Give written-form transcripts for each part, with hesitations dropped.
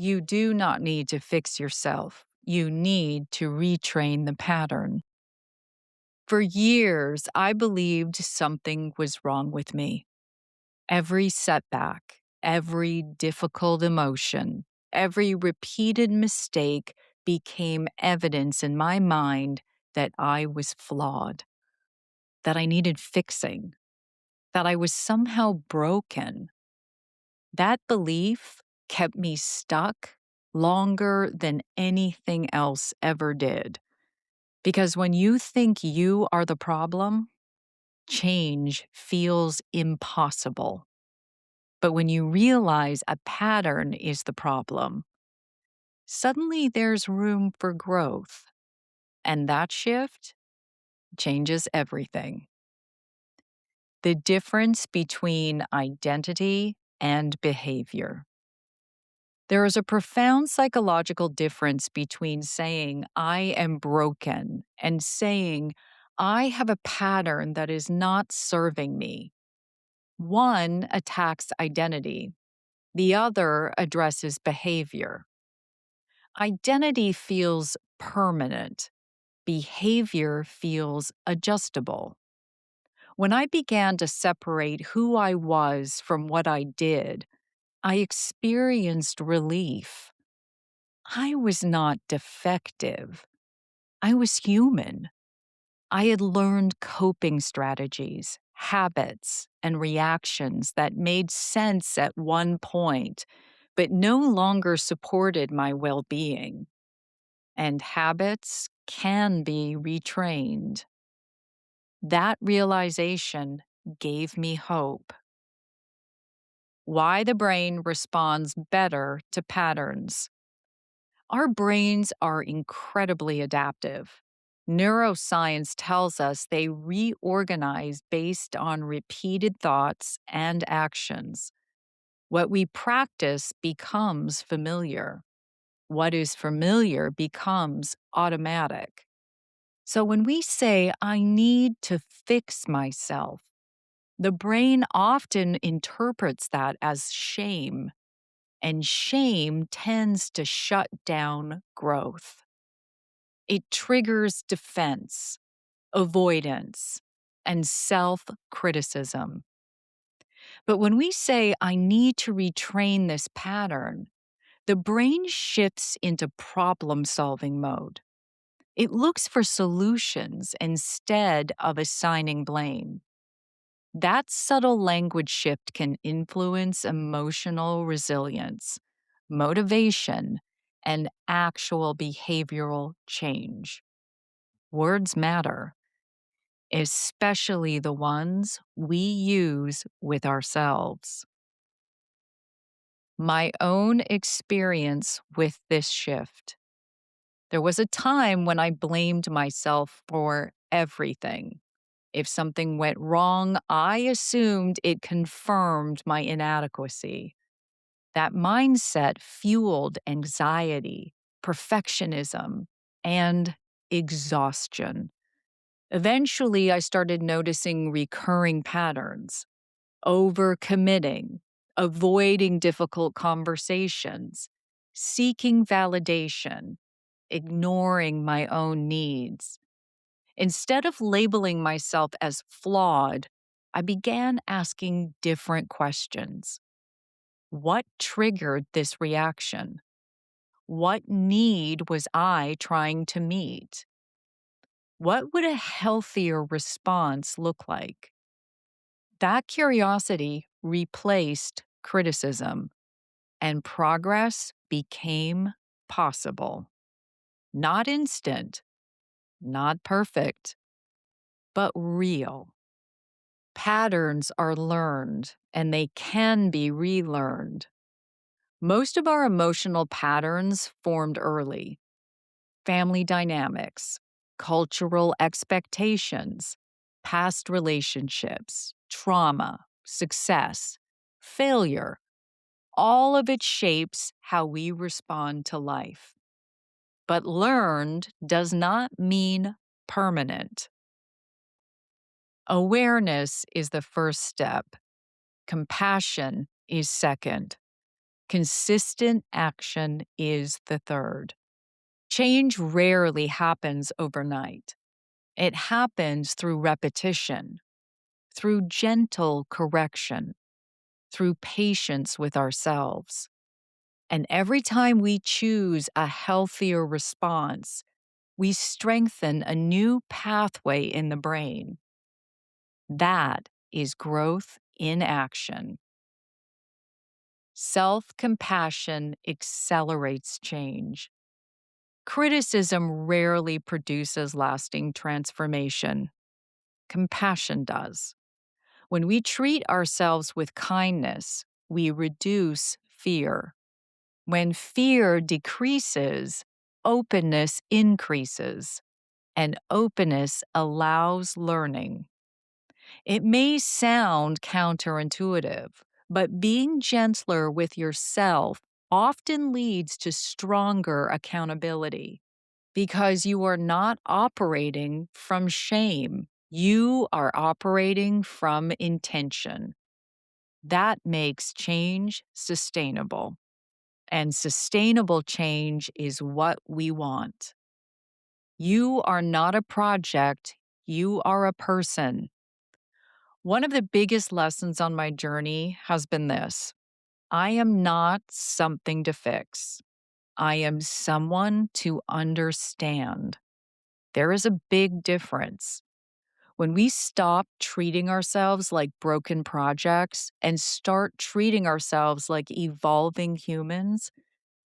You do not need to fix yourself. You need to retrain the pattern. For years, I believed something was wrong with me. Every setback, every difficult emotion, every repeated mistake became evidence in my mind that I was flawed, that I needed fixing, that I was somehow broken. That belief kept me stuck longer than anything else ever did. Because when you think you are the problem, change feels impossible. But when you realize a pattern is the problem, suddenly there's room for growth. And that shift changes everything. The difference between identity and behavior. There is a profound psychological difference between saying, I am broken, and saying, I have a pattern that is not serving me. One attacks identity, the other addresses behavior. Identity feels permanent, behavior feels adjustable. When I began to separate who I was from what I did, I experienced relief. I was not defective. I was human. I had learned coping strategies, habits, and reactions that made sense at one point, but no longer supported my well being. And habits can be retrained. That realization gave me hope. Why the brain responds better to patterns. Our brains are incredibly adaptive. Neuroscience tells us they reorganize based on repeated thoughts and actions. What we practice becomes familiar. What is familiar becomes automatic. So when we say, I need to fix myself, the brain often interprets that as shame, and shame tends to shut down growth. It triggers defense, avoidance, and self criticism. But when we say, I need to retrain this pattern, the brain shifts into problem solving mode. It looks for solutions instead of assigning blame. That subtle language shift can influence emotional resilience, motivation, and actual behavioral change. Words matter, especially the ones we use with ourselves. My own experience with this shift. There was a time when I blamed myself for everything. If something went wrong, I assumed it confirmed my inadequacy. That mindset fueled anxiety, perfectionism, and exhaustion. Eventually, I started noticing recurring patterns, overcommitting, avoiding difficult conversations, seeking validation, ignoring my own needs. Instead of labeling myself as flawed, I began asking different questions. What triggered this reaction? What need was I trying to meet? What would a healthier response look like? That curiosity replaced criticism, and progress became possible. Not instant, not perfect, but real. Patterns are learned and they can be relearned. Most of our emotional patterns formed early. Family dynamics, cultural expectations, past relationships, trauma, success, failure, all of it shapes how we respond to life. But learned does not mean permanent. Awareness is the first step. Compassion is second. Consistent action is the third. Change rarely happens overnight. It happens through repetition, through gentle correction, through patience with ourselves. And every time we choose a healthier response, we strengthen a new pathway in the brain. That is growth in action. Self-compassion accelerates change. Criticism rarely produces lasting transformation. Compassion does. When we treat ourselves with kindness, we reduce fear. When fear decreases, openness increases, and openness allows learning. It may sound counterintuitive, but being gentler with yourself often leads to stronger accountability because you are not operating from shame. You are operating from intention. That makes change sustainable. And sustainable change is what we want. You are not a project, you are a person. One of the biggest lessons on my journey has been this: I am not something to fix. I am someone to understand. There is a big difference. When we stop treating ourselves like broken projects and start treating ourselves like evolving humans,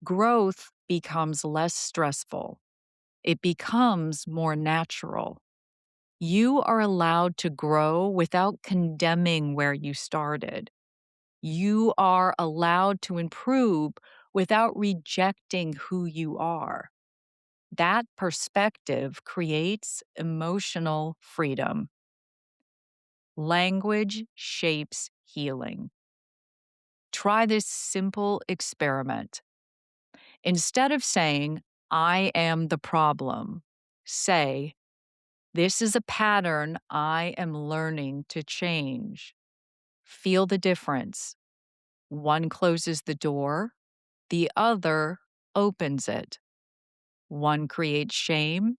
growth becomes less stressful. It becomes more natural. You are allowed to grow without condemning where you started. You are allowed to improve without rejecting who you are. That perspective creates emotional freedom. Language shapes healing. Try this simple experiment. Instead of saying, I am the problem, say, this is a pattern I am learning to change. Feel the difference. One closes the door, the other opens it. One creates shame,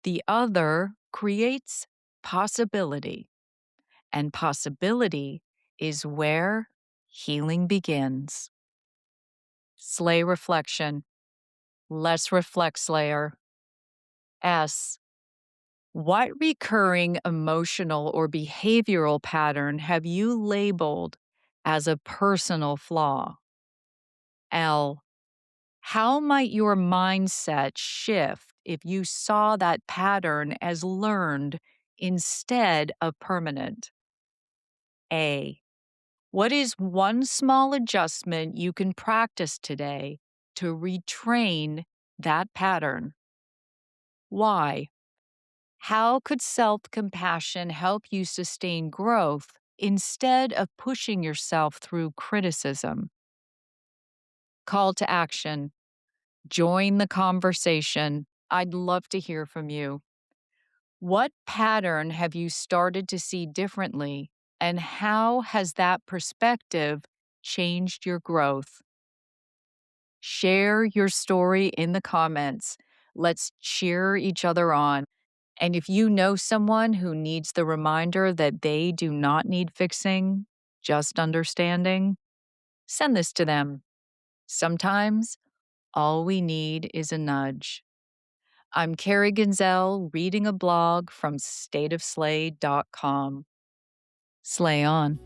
the other creates possibility. And possibility is where healing begins. Slay reflection. Let's reflect, Slayer. S. What recurring emotional or behavioral pattern have you labeled as a personal flaw? L. How might your mindset shift if you saw that pattern as learned instead of permanent? A. What is one small adjustment you can practice today to retrain that pattern? Why? How could self-compassion help you sustain growth instead of pushing yourself through criticism? Call to action. Join the conversation. I'd love to hear from you. What pattern have you started to see differently, and how has that perspective changed your growth? Share your story in the comments. Let's cheer each other on. And if you know someone who needs the reminder that they do not need fixing, just understanding, send this to them. Sometimes all we need is a nudge. I'm Carrie Genzel, reading a blog from stateofslay.com. Slay on.